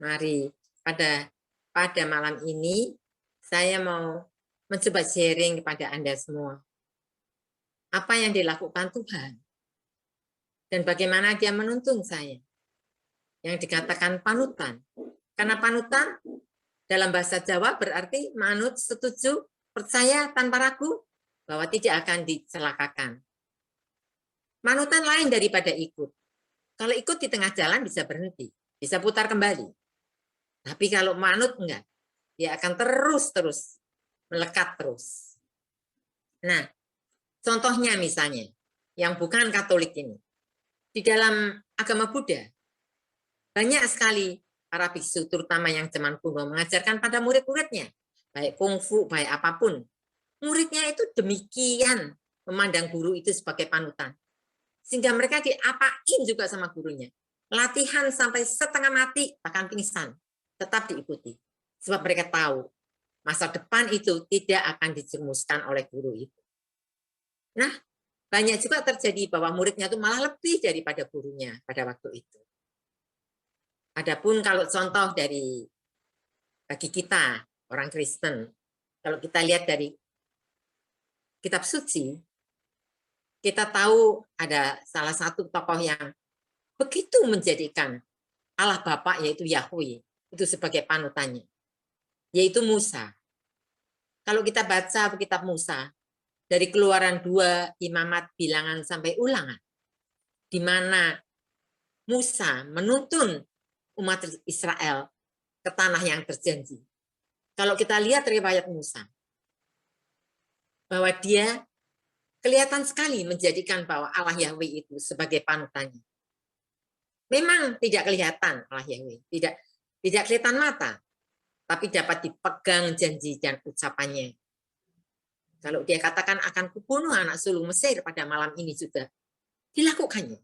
Mari pada malam ini saya mau mencoba sharing kepada Anda semua. Apa yang dilakukan Tuhan dan bagaimana Dia menuntun saya. Yang dikatakan panutan. Karena panutan dalam bahasa Jawa berarti manut, setuju, percaya tanpa ragu bahwa tidak akan dicelakakan. Manutan lain daripada ikut. Kalau ikut di tengah jalan bisa berhenti, bisa putar kembali. Tapi kalau manut enggak, dia akan terus melekat terus. Nah, contohnya misalnya, yang bukan Katolik ini. Di dalam agama Buddha, banyak sekali para biksu, terutama yang zaman kuno, mengajarkan pada murid-muridnya, baik kungfu, baik apapun. Muridnya itu demikian memandang guru itu sebagai panutan. Sehingga mereka diapain juga sama gurunya. Latihan sampai setengah mati, bahkan pingsan. Tetap diikuti. Sebab mereka tahu, masa depan itu tidak akan dijerumuskan oleh guru itu. Nah, banyak juga terjadi bahwa muridnya itu malah lebih daripada gurunya pada waktu itu. Adapun kalau contoh bagi kita, orang Kristen, kalau kita lihat dari kitab suci, kita tahu ada salah satu tokoh yang begitu menjadikan Allah Bapa, yaitu Yahweh, itu sebagai panutannya, yaitu Musa. Kalau kita baca kitab Musa, dari Keluaran 2, Imamat, Bilangan, sampai Ulangan, di mana Musa menuntun umat Israel ke tanah yang berjanji. Kalau kita lihat riwayat Musa, bahwa dia kelihatan sekali menjadikan bahwa Allah Yahweh itu sebagai panutannya. Memang tidak kelihatan Allah Yahweh, tidak kelihatan mata, tapi dapat dipegang janji dan ucapannya. Kalau dia katakan akan kubunuh anak sulung Mesir pada malam ini juga, dilakukannya.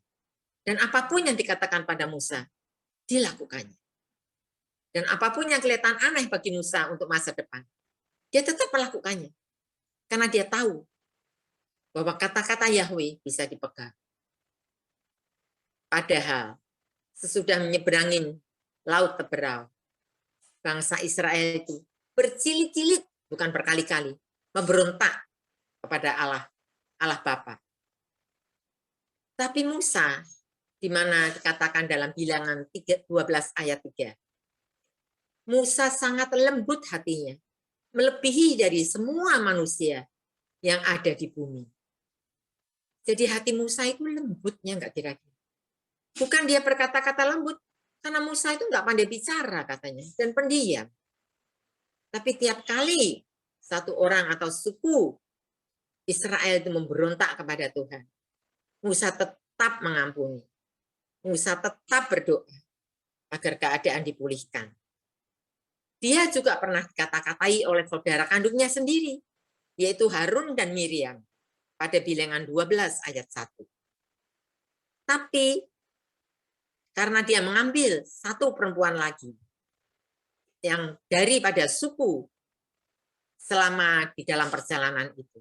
Dan apapun yang dikatakan pada Musa, dilakukannya. Dan apapun yang kelihatan aneh bagi Musa untuk masa depan, dia tetap melakukannya. Karena dia tahu bahwa kata-kata Yahweh bisa dipegang. Padahal sesudah menyeberangin laut Teberau, bangsa Israel itu berjilid-jilid, bukan berkali-kali, memberontak kepada Allah Bapa. Tapi Musa, di mana dikatakan dalam Bilangan 12 ayat 3, Musa sangat lembut hatinya, melebihi dari semua manusia yang ada di bumi. Jadi hati Musa itu lembutnya, enggak kira-kira. Bukan dia berkata-kata lembut, karena Musa itu enggak pandai bicara katanya, dan pendiam. Tapi tiap kali satu orang atau suku Israel itu memberontak kepada Tuhan, Musa tetap mengampuni. Musa tetap berdoa agar keadaan dipulihkan. Dia juga pernah dikata-katai oleh saudara kandungnya sendiri, yaitu Harun dan Miriam, pada Bilangan 12 ayat 1. Tapi karena dia mengambil satu perempuan lagi yang daripada suku selama di dalam perjalanan itu.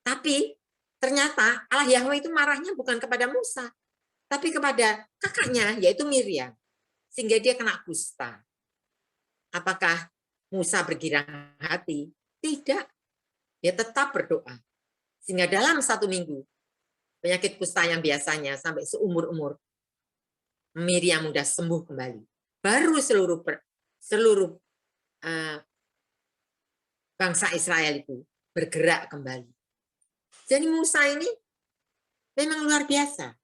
Tapi ternyata Allah Yahweh itu marahnya bukan kepada Musa, tapi kepada kakaknya, yaitu Miriam. Sehingga dia kena kusta. Apakah Musa bergirang hati? Tidak. Dia tetap berdoa. Sehingga dalam 1 minggu, penyakit kusta yang biasanya sampai seumur-umur, Miriam sudah sembuh kembali. Baru seluruh bangsa Israel itu bergerak kembali. Jadi Musa ini memang luar biasa.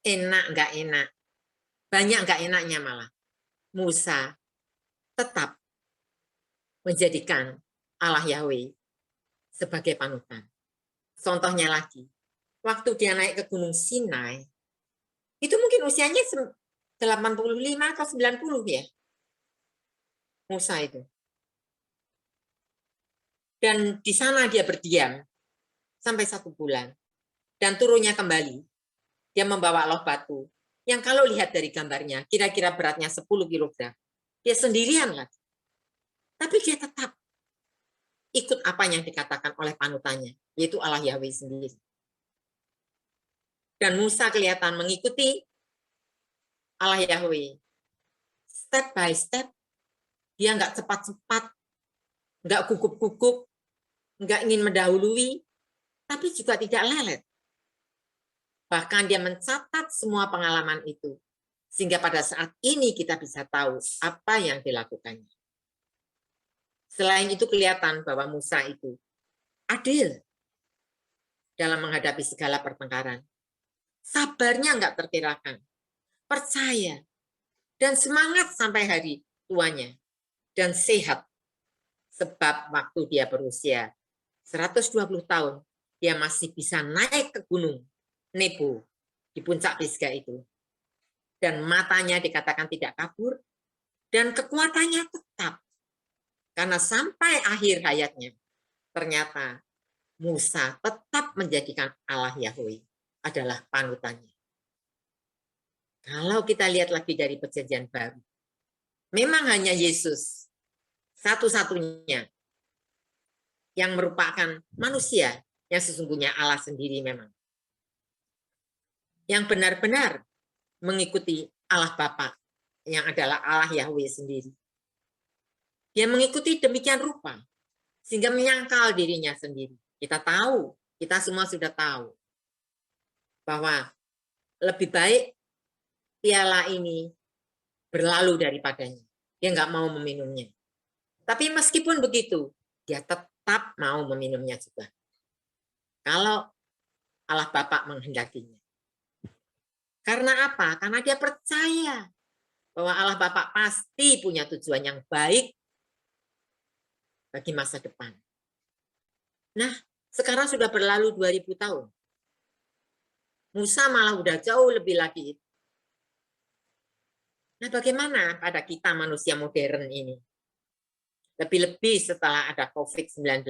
Enak nggak enak, banyak nggak enaknya malah. Musa tetap menjadikan Allah Yahweh sebagai panutan. Contohnya lagi, waktu dia naik ke Gunung Sinai, itu mungkin usianya 85 atau 90 ya, Musa itu. Dan di sana dia berdiam sampai 1 bulan. Dan turunnya kembali, dia membawa loh batu, yang kalau lihat dari gambarnya, kira-kira beratnya 10 kg. Dia sendirian lagi. Tapi dia tetap ikut apa yang dikatakan oleh panutannya, yaitu Allah Yahweh sendiri. Dan Musa kelihatan mengikuti Allah Yahweh. Step by step, dia nggak cepat-cepat, nggak gugup-gugup, nggak ingin mendahului, tapi juga tidak lelet. Bahkan dia mencatat semua pengalaman itu. Sehingga pada saat ini kita bisa tahu apa yang dilakukannya. Selain itu kelihatan bahwa Musa itu adil dalam menghadapi segala pertengkaran. Sabarnya nggak terkirakan. Percaya. Dan semangat sampai hari tuanya. Dan sehat. Sebab waktu dia berusia 120 tahun, dia masih bisa naik ke gunung Nebo di puncak Pisgah itu. Dan matanya dikatakan tidak kabur, dan kekuatannya tetap. Karena sampai akhir hayatnya, ternyata Musa tetap menjadikan Allah Yahweh adalah panutannya. Kalau kita lihat lagi dari perjanjian baru, memang hanya Yesus satu-satunya yang merupakan manusia yang sesungguhnya Allah sendiri memang. Yang benar-benar mengikuti Allah Bapa yang adalah Allah Yahweh sendiri. Dia mengikuti demikian rupa sehingga menyangkal dirinya sendiri. Kita tahu, kita semua sudah tahu bahwa lebih baik piala ini berlalu daripadanya. Dia nggak mau meminumnya. Tapi meskipun begitu, dia tetap mau meminumnya juga. Kalau Allah Bapa menghendakinya. Karena apa? Karena dia percaya bahwa Allah Bapa pasti punya tujuan yang baik bagi masa depan. Nah, sekarang sudah berlalu 2000 tahun. Musa malah udah jauh lebih lagi. Nah, bagaimana pada kita manusia modern ini? Lebih-lebih setelah ada COVID-19.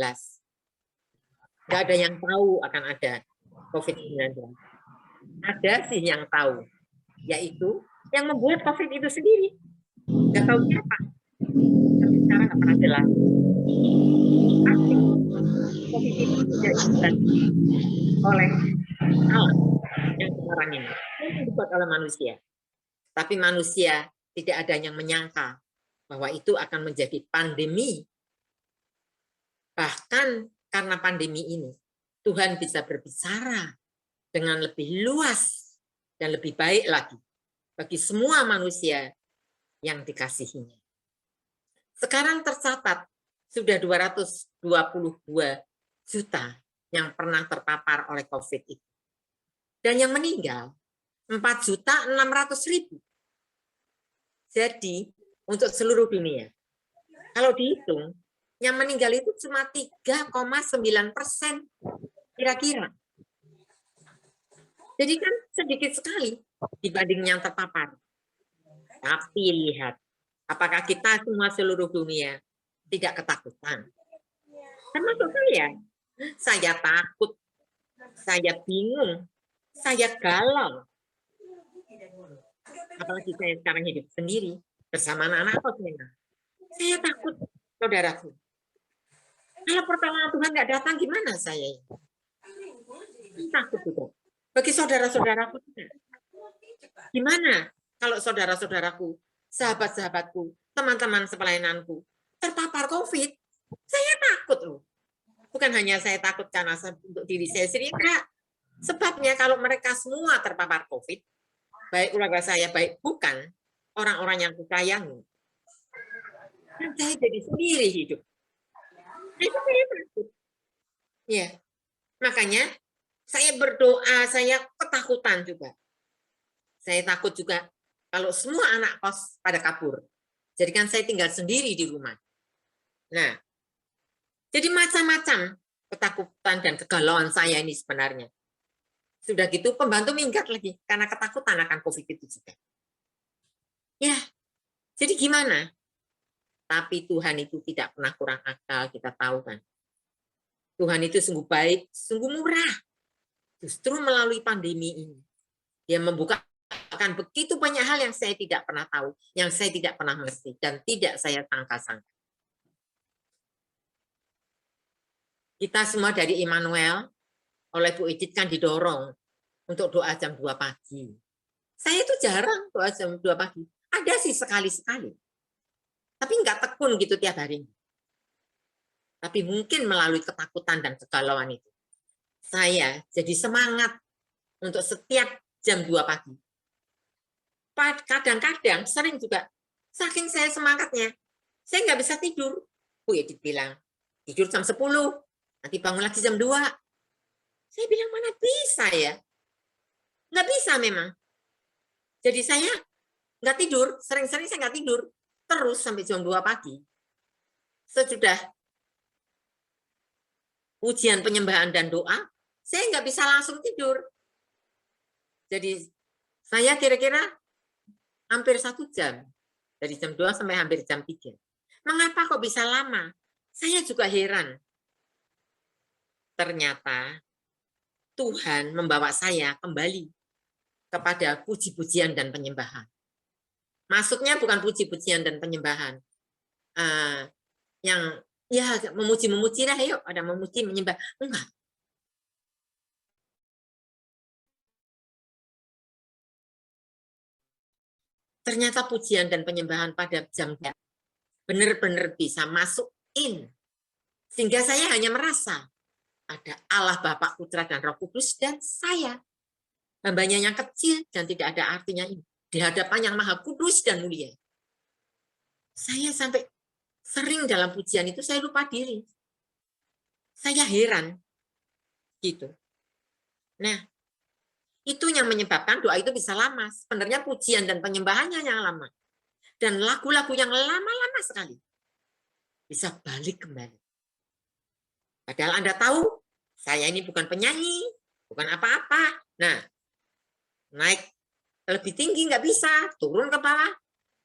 Nggak ada yang tahu akan ada COVID-19. Ada sih yang tahu, yaitu yang membuat COVID itu sendiri. Nggak tahu siapa. Tapi sekarang nggak pernah jelas. Pasti COVID itu tidak dibuat oleh Allah yang sekarang ini. Itu dibuat oleh manusia. Tapi manusia tidak ada yang menyangka bahwa itu akan menjadi pandemi. Bahkan karena pandemi ini, Tuhan bisa berbicara dengan lebih luas dan lebih baik lagi bagi semua manusia yang dikasihinya. Sekarang tercatat sudah 222 juta yang pernah terpapar oleh COVID itu. Dan yang meninggal 4.600.000. Jadi untuk seluruh dunia, kalau dihitung, yang meninggal itu cuma 3,9% kira-kira. Jadi kan sedikit sekali dibanding yang terpapar. Tapi lihat, apakah kita semua seluruh dunia tidak ketakutan? Termasuk saya takut, saya bingung, saya galau. Apalagi saya sekarang hidup sendiri bersama anak-anak saya. Saya takut, saudaraku. Kalau pertolongan Tuhan nggak datang, gimana saya? Takut juga. Bagi saudara-saudaraku juga. Gimana kalau saudara-saudaraku, sahabat-sahabatku, teman-teman sepelayananku terpapar COVID? Saya takut loh. Bukan hanya saya takut karena untuk diri saya sendiri, enggak. Sebabnya kalau mereka semua terpapar COVID, baik keluarga saya, baik bukan orang-orang yang kusayangi, dan saya jadi sendiri hidup. Itu saya takut. Ya, makanya saya berdoa, saya ketakutan juga. Saya takut juga kalau semua anak kos pada kabur. Jadi kan saya tinggal sendiri di rumah. Nah, jadi macam-macam ketakutan dan kegalauan saya ini sebenarnya. Sudah gitu pembantu minggat lagi karena ketakutan akan COVID itu juga. Ya, jadi gimana? Tapi Tuhan itu tidak pernah kurang akal, kita tahu kan. Tuhan itu sungguh baik, sungguh murah. Justru melalui pandemi ini, dia membukakan begitu banyak hal yang saya tidak pernah tahu, yang saya tidak pernah mengerti, dan tidak saya sangka-sangka. Kita semua dari Immanuel, oleh Bu Edith kan didorong untuk doa jam 2 pagi. Saya itu jarang doa jam 2 pagi. Ada sih sekali-sekali. Tapi nggak tekun gitu tiap hari. Tapi mungkin melalui ketakutan dan kegalauan itu, saya jadi semangat untuk setiap jam 2 pagi. Kadang-kadang, sering juga, saking saya semangatnya, saya nggak bisa tidur. Ya dibilang, tidur jam 10, nanti bangun lagi jam 2. Saya bilang, mana bisa ya? Nggak bisa memang. Jadi saya nggak tidur, sering-sering saya nggak tidur, terus sampai jam 2 pagi. Sesudah ujian penyembahan dan doa, saya nggak bisa langsung tidur. Jadi saya kira-kira hampir 1 jam, dari jam 2 sampai hampir jam 3. Mengapa kok bisa lama? Saya juga heran. Ternyata Tuhan membawa saya kembali kepada puji-pujian dan penyembahan. Maksudnya bukan puji-pujian dan penyembahan yang ya memuji-memuji lah, yuk ada memuji menyembah, enggak. Ternyata pujian dan penyembahan pada jam benar-benar bisa masuk in, sehingga saya hanya merasa ada Allah Bapa, Putra dan Roh Kudus dan saya, hambanya yang kecil dan tidak ada artinya ini, di hadapan yang Maha Kudus dan mulia. Saya sampai sering dalam pujian itu saya lupa diri. Saya heran gitu. Nah, itu yang menyebabkan doa itu bisa lama. Sebenarnya pujian dan penyembahannya yang lama. Dan lagu-lagu yang lama-lama sekali bisa balik kembali. Padahal Anda tahu, saya ini bukan penyanyi, bukan apa-apa. Nah, naik lebih tinggi nggak bisa, turun ke bawah,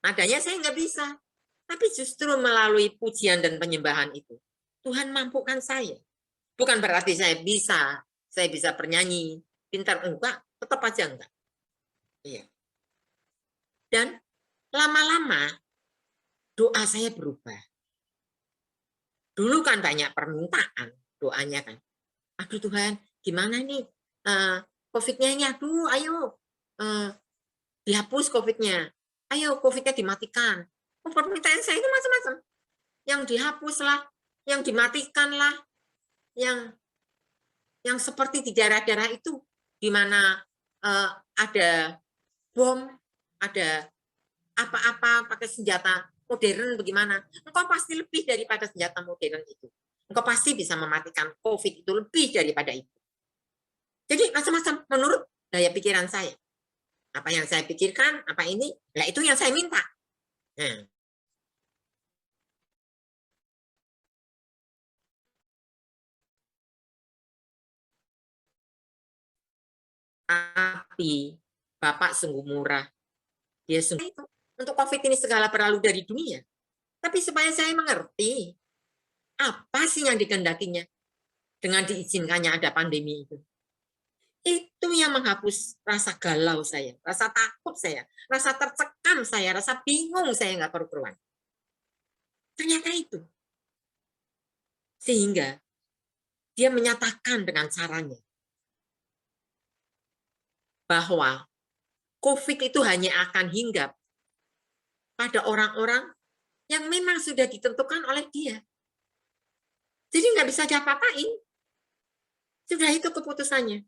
nadanya saya nggak bisa. Tapi justru melalui pujian dan penyembahan itu, Tuhan mampukan saya. Bukan berarti saya bisa bernyanyi, pintar, enggak, tetap aja enggak. Iya. Dan lama-lama doa saya berubah. Dulu kan banyak permintaan doanya kan. Aduh Tuhan, gimana nih COVID-nya ini? Aduh, ayo dihapus COVID-nya. Ayo COVID-nya dimatikan. Permintaan saya itu macam-macam. Yang dihapus lah, yang dimatikan lah, yang seperti di daerah-daerah itu, di mana ada bom, ada apa-apa pakai senjata modern bagaimana, engkau pasti lebih daripada senjata modern itu. Engkau pasti bisa mematikan COVID itu lebih daripada itu. Jadi macam-macam menurut daya pikiran saya. Apa yang saya pikirkan, apa ini, nah itu yang saya minta. Nah, tapi Bapak sungguh murah. Dia sungguh itu. Untuk COVID ini segala berlalu dari dunia. Tapi supaya saya mengerti, apa sih yang dikehendakinya dengan diizinkannya ada pandemi itu. Itu yang menghapus rasa galau saya, rasa takut saya, rasa tercekam saya, rasa bingung saya nggak karu-karuan. Ternyata itu. Sehingga dia menyatakan dengan caranya bahwa COVID itu hanya akan hinggap pada orang-orang yang memang sudah ditentukan oleh dia. Jadi nggak bisa diapa-apain. Sudah itu keputusannya.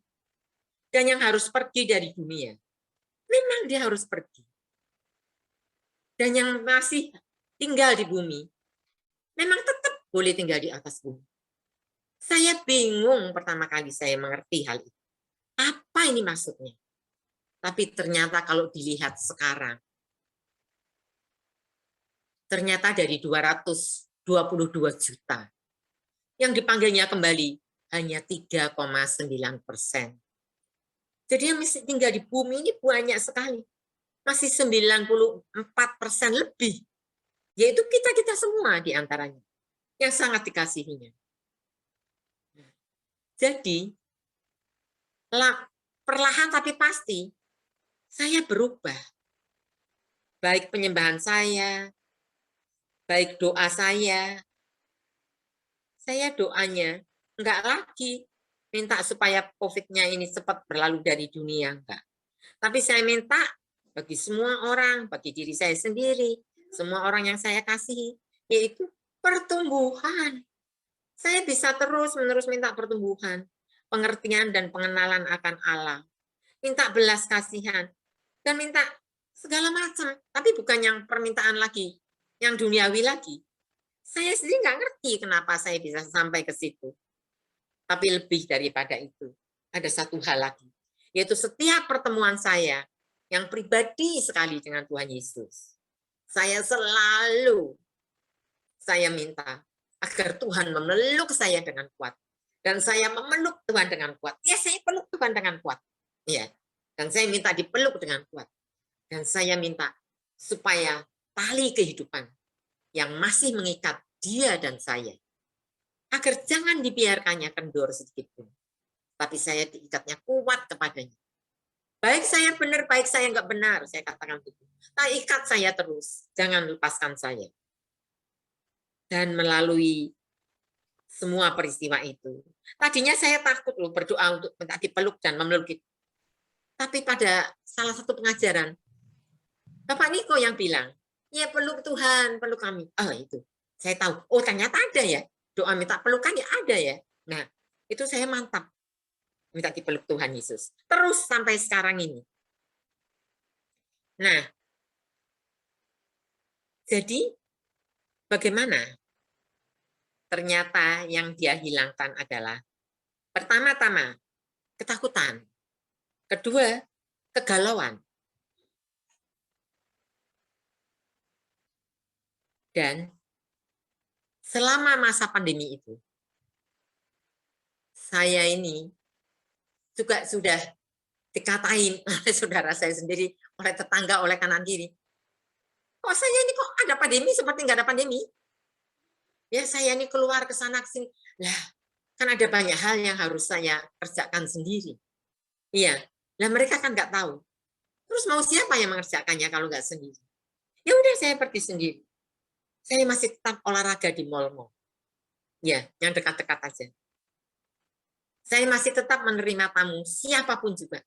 Dan yang harus pergi dari dunia, memang dia harus pergi. Dan yang masih tinggal di bumi, memang tetap boleh tinggal di atas bumi. Saya bingung pertama kali saya mengerti hal itu. Apa ini maksudnya? Tapi ternyata kalau dilihat sekarang, ternyata dari 222 juta, yang dipanggilnya kembali hanya 3,9%. Jadi yang masih tinggal di bumi ini banyak sekali. Masih 94% lebih. Yaitu kita-kita semua diantaranya. Yang sangat dikasihinya. Jadi, perlahan tapi pasti, saya berubah. Baik penyembahan saya, baik doa saya doanya enggak lagi minta supaya COVID-nya ini cepat berlalu dari dunia, enggak. Tapi saya minta bagi semua orang, bagi diri saya sendiri, semua orang yang saya kasihi, yaitu pertumbuhan. Saya bisa terus-menerus minta pertumbuhan, pengertian dan pengenalan akan Allah. Minta belas kasihan, dan minta segala macam. Tapi bukan yang permintaan lagi, yang duniawi lagi. Saya sendiri nggak ngerti kenapa saya bisa sampai ke situ. Tapi lebih daripada itu, ada satu hal lagi, yaitu setiap pertemuan saya yang pribadi sekali dengan Tuhan Yesus, saya minta agar Tuhan memeluk saya dengan kuat, dan saya memeluk Tuhan dengan kuat. Ya, saya peluk Tuhan dengan kuat. Ya, dan saya minta dipeluk dengan kuat. Dan saya minta supaya tali kehidupan yang masih mengikat dia dan saya, agar jangan dibiarkannya kendor sedikit pun. Tapi saya diikatnya kuat kepadanya. Baik saya benar, baik saya enggak benar, saya katakan begitu. Nah, ikat saya terus, jangan lepaskan saya. Dan melalui semua peristiwa itu, tadinya saya takut loh berdoa untuk minta dipeluk dan memeluk. Tapi pada salah satu pengajaran, Bapak Niko yang bilang, ya peluk Tuhan, peluk kami. Oh itu, saya tahu. Oh ternyata ada ya, doa minta pelukan ya ada ya. Nah, itu saya mantap minta dipeluk Tuhan Yesus. Terus sampai sekarang ini. Nah, jadi bagaimana? Ternyata yang dia hilangkan adalah pertama-tama ketakutan, kedua kegalauan, dan selama masa pandemi itu saya ini juga sudah dikatain oleh saudara saya sendiri, oleh tetangga, oleh kanan kiri. Kok saya ini kok ada pandemi seperti nggak ada pandemi? Ya saya ini keluar ke sana ke sini. Lah, kan ada banyak hal yang harus saya kerjakan sendiri. Iya, lah mereka kan nggak tahu. Terus mau siapa yang mengerjakannya kalau nggak sendiri? Ya udah saya pergi sendiri. Saya masih tetap olahraga di mall-mall. Ya, yang dekat-dekat aja. Saya masih tetap menerima tamu siapapun juga.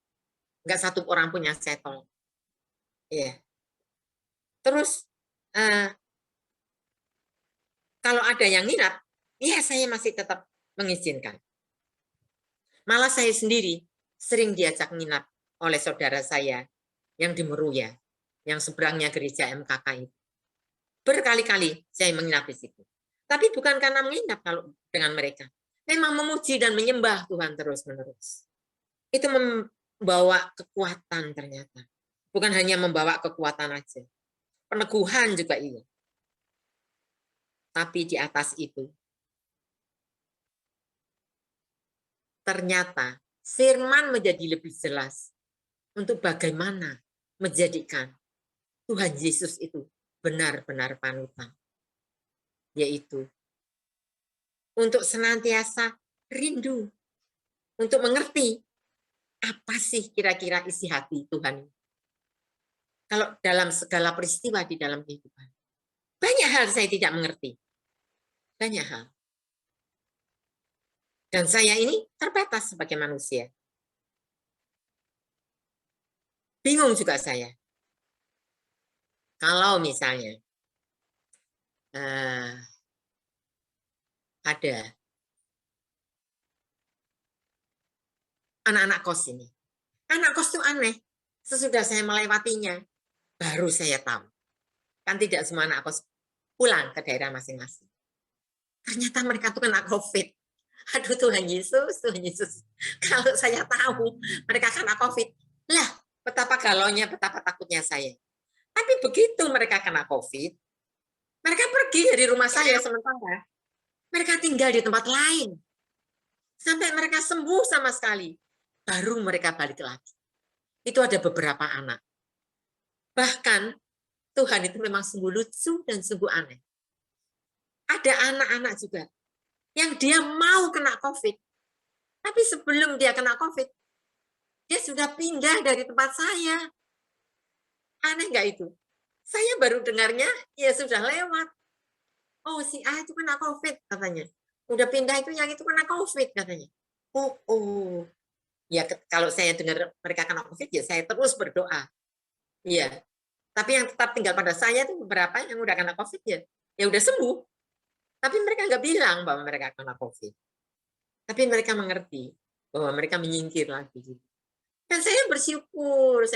Nggak satu orang pun yang saya tolong. Iya. Terus kalau ada yang nginap, ya saya masih tetap mengizinkan. Malah saya sendiri sering diajak nginap oleh saudara saya yang di Meruya, yang seberangnya gereja MKK itu. Berkali-kali saya menginap di situ. Tapi bukan karena menginap kalau dengan mereka. Memang memuji dan menyembah Tuhan terus-menerus. Itu membawa kekuatan ternyata. Bukan hanya membawa kekuatan aja. Peneguhan juga iya. Tapi di atas itu, ternyata firman menjadi lebih jelas untuk bagaimana menjadikan Tuhan Yesus itu benar-benar panutan. Yaitu untuk senantiasa rindu, untuk mengerti apa sih kira-kira isi hati Tuhan. Kalau dalam segala peristiwa di dalam kehidupan. Banyak hal saya tidak mengerti. Banyak hal. Dan saya ini terbatas sebagai manusia. Bingung juga saya. Kalau misalnya ada anak-anak kos ini. Anak kos itu aneh. Sesudah saya melewatinya, baru saya tahu. Kan tidak semua anak kos pulang ke daerah masing-masing. Ternyata mereka tuh kena COVID. Aduh Tuhan Yesus, Tuhan Yesus. Kalau saya tahu mereka kena COVID, lah betapa galaunya, betapa takutnya saya. Tapi begitu mereka kena COVID, mereka pergi dari rumah saya sementara. Mereka tinggal di tempat lain. Sampai mereka sembuh sama sekali. Baru mereka balik lagi. Itu ada beberapa anak. Bahkan Tuhan itu memang sungguh lucu dan sungguh aneh. Ada anak-anak juga yang dia mau kena COVID. Tapi sebelum dia kena COVID, dia sudah pindah dari tempat saya. Aneh nggak itu? Saya baru dengarnya, ya sudah lewat. Oh, si A itu kena COVID, katanya. Udah pindah itu, yang itu kena COVID, katanya. Oh. Ya kalau saya dengar mereka kena COVID, ya saya terus berdoa. Iya. Tapi yang tetap tinggal pada saya itu beberapa yang udah kena COVID, ya udah sembuh. Tapi mereka nggak bilang bahwa mereka kena COVID. Tapi mereka mengerti bahwa mereka menyingkir lagi. Dan saya bersyukur.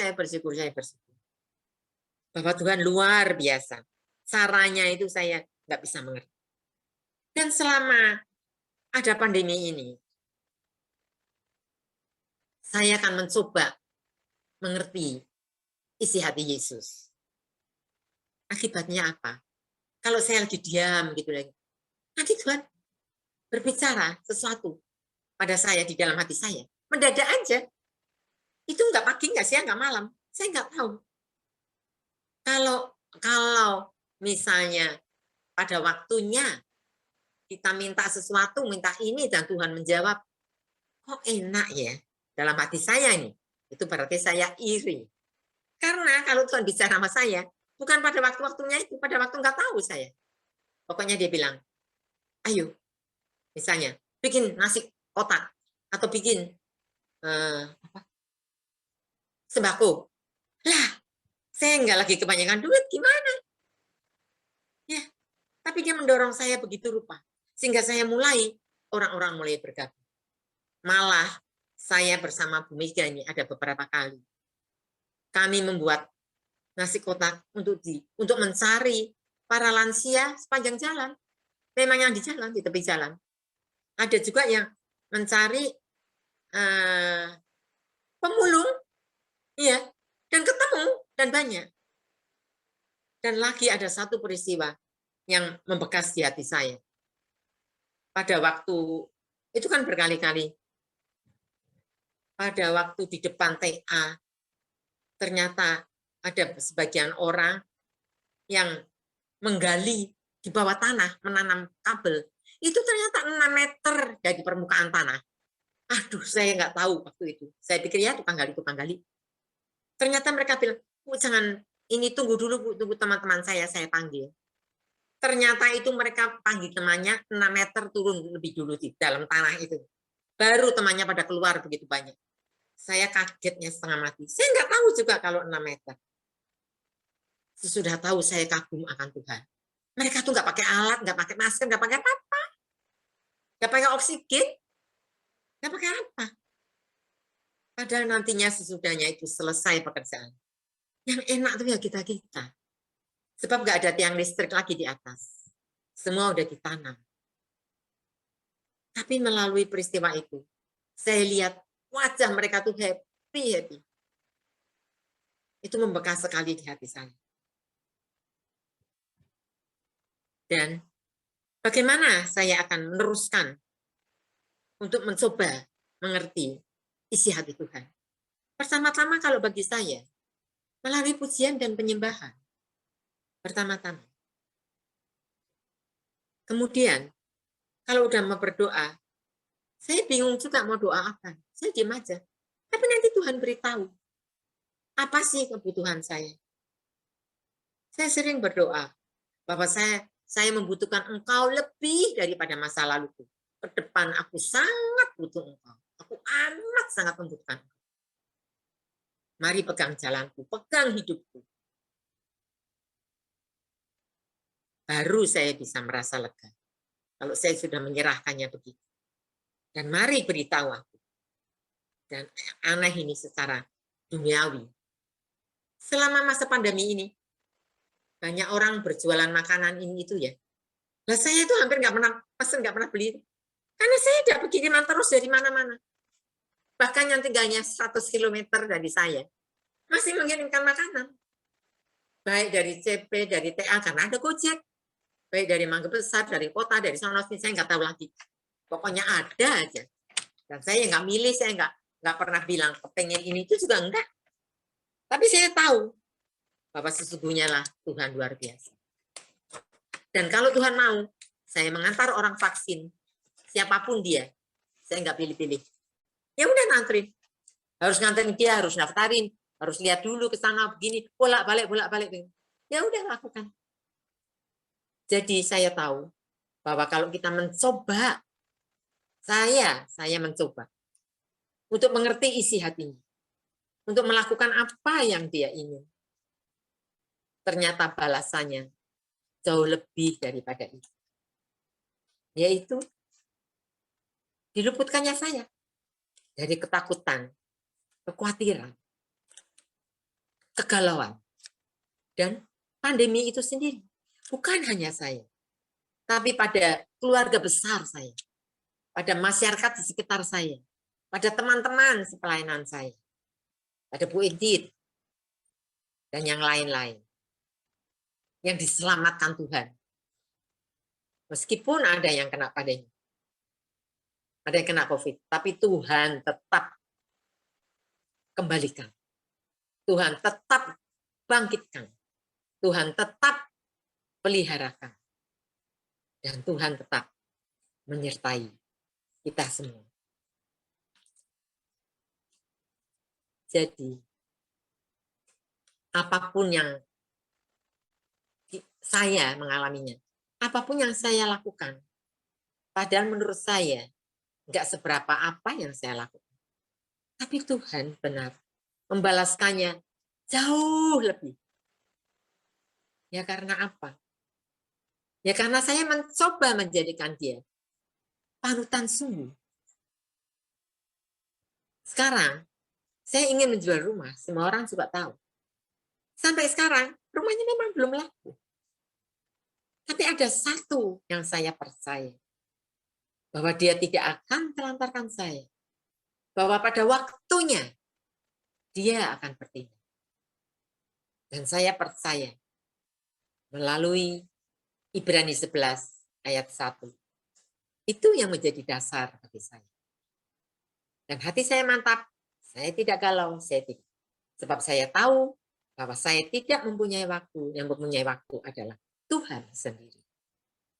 Bahwa Tuhan luar biasa. Caranya itu saya nggak bisa mengerti. Dan selama ada pandemi ini, saya akan mencoba mengerti isi hati Yesus. Akibatnya apa? Kalau saya lagi diam gitu lagi, nanti Tuhan berbicara sesuatu pada saya di dalam hati saya. Mendadak aja. Itu nggak pagi, nggak siang, nggak malam. Saya nggak tahu. Kalau misalnya pada waktunya kita minta sesuatu, minta ini, dan Tuhan menjawab, kok enak ya dalam hati saya ini. Itu berarti saya iri. Karena kalau Tuhan bicara sama saya, bukan pada waktu-waktunya itu, pada waktu nggak tahu saya. Pokoknya dia bilang, ayo, misalnya, bikin nasi kotak, atau bikin sembako. Lah, saya nggak lagi kebanyakan duit, gimana? Ya, tapi dia mendorong saya begitu rupa. Sehingga saya mulai, orang-orang mulai bergabung. Malah, saya bersama Bu Mega ini ada beberapa kali. Kami membuat nasi kotak untuk mencari para lansia sepanjang jalan. Memang yang di jalan, di tepi jalan. Ada juga yang mencari pemulung, ya, dan ketemu, dan banyak. Dan lagi ada satu peristiwa yang membekas di hati saya. Pada waktu, itu kan berkali-kali, pada waktu di depan TA, ternyata ada sebagian orang yang menggali di bawah tanah, menanam kabel. Itu ternyata 6 meter dari permukaan tanah. Aduh, saya nggak tahu waktu itu. Saya pikir ya tukang gali. Ternyata mereka bilang, jangan, ini tunggu dulu Bu, tunggu teman-teman saya panggil. Ternyata itu mereka panggil temannya 6 meter turun lebih dulu di dalam tanah itu. Baru temannya pada keluar begitu banyak. Saya kagetnya setengah mati. Saya nggak tahu juga kalau 6 meter. Sesudah tahu saya kagum akan Tuhan. Mereka tuh nggak pakai alat, nggak pakai masker, nggak pakai apa-apa. Nggak pakai oksigen, nggak pakai apa. Padahal nantinya sesudahnya itu selesai pekerjaan. Yang enak tuh ya kita-kita. Sebab nggak ada tiang listrik lagi di atas. Semua udah ditanam. Tapi melalui peristiwa itu, saya lihat wajah mereka tuh happy. Itu membekas sekali di hati saya. Dan bagaimana saya akan meneruskan untuk mencoba mengerti isi hati Tuhan. Pertama-tama kalau bagi saya, melalui pujian dan penyembahan. Pertama-tama. Kemudian, kalau udah mau berdoa, saya bingung juga mau doa apa. Saya diam aja. Tapi nanti Tuhan beritahu. Apa sih kebutuhan saya? Saya sering berdoa bahwa saya membutuhkan Engkau lebih daripada masa laluku. Ke depan aku sangat butuh Engkau. Aku amat sangat membutuhkan. Mari pegang jalanku, pegang hidupku. Baru saya bisa merasa lega. Kalau saya sudah menyerahkannya begitu. Dan mari beritahu aku. Dan aneh ini secara duniawi. Selama masa pandemi ini, banyak orang berjualan makanan ini itu ya. Nah saya itu hampir nggak pernah pesen, nggak pernah beli. Karena saya dapat kiriman terus dari mana-mana. Bahkan yang tinggalnya 100 km dari saya, masih mengirimkan makanan. Baik dari CP, dari TA, karena ada Gojek. Baik dari Mangga Besar, dari kota, dari sana, saya nggak tahu lagi. Pokoknya ada aja. Dan saya nggak milih, saya nggak pernah bilang kepengen ini, itu juga enggak. Tapi saya tahu bahwa sesungguhnya lah Tuhan luar biasa. Dan kalau Tuhan mau, saya mengantar orang vaksin, siapapun dia, saya nggak pilih-pilih. Ya udah ngantrin. Harus nganterin dia, harus daftarin, harus lihat dulu ke sana begini, bolak-balik. Ya udah lakukan. Jadi saya tahu bahwa kalau kita mencoba Saya mencoba untuk mengerti isi hatinya, untuk melakukan apa yang dia ingin. Ternyata balasannya jauh lebih daripada itu, yaitu diluputkannya saya dari ketakutan, kekhawatiran, kegalauan, dan pandemi itu sendiri. Bukan hanya saya, tapi pada keluarga besar saya, pada masyarakat di sekitar saya, pada teman-teman sepelayanan saya, pada Bu Edith, dan yang lain-lain, yang diselamatkan Tuhan. Meskipun ada yang kena padanya, ada yang kena COVID, tapi Tuhan tetap kembalikan. Tuhan tetap bangkitkan. Tuhan tetap peliharakan. Dan Tuhan tetap menyertai kita semua. Jadi, apapun yang saya mengalaminya, apapun yang saya lakukan, padahal menurut saya nggak seberapa apa yang saya lakukan. Tapi Tuhan benar membalaskannya jauh lebih. Ya karena apa? Ya karena saya mencoba menjadikan dia panutan sungguh. Sekarang, saya ingin menjual rumah, semua orang juga tahu. Sampai sekarang, rumahnya memang belum laku. Tapi ada satu yang saya percaya, bahwa dia tidak akan telantarkan saya. Bahwa pada waktunya, dia akan bertindak. Dan saya percaya, melalui Ibrani 11 ayat 1, itu yang menjadi dasar bagi saya. Dan hati saya mantap, saya tidak galau, saya tidak. Sebab saya tahu bahwa saya tidak mempunyai waktu, yang mempunyai waktu adalah Tuhan sendiri.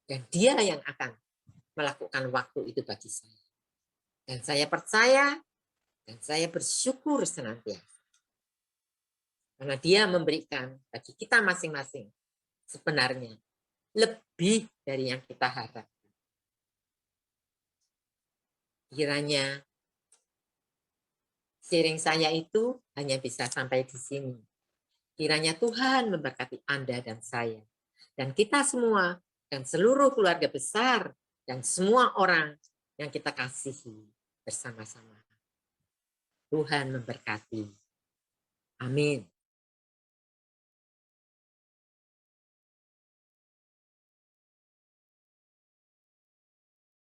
Dan dia yang akan melakukan waktu itu bagi saya. Dan saya percaya, dan saya bersyukur senantiasa. Karena dia memberikan bagi kita masing-masing sebenarnya lebih dari yang kita harapkan. Kiranya sharing saya itu hanya bisa sampai di sini. Kiranya Tuhan memberkati Anda dan saya. Dan kita semua, dan seluruh keluarga besar, dan semua orang yang kita kasihi bersama-sama. Tuhan memberkati. Amin.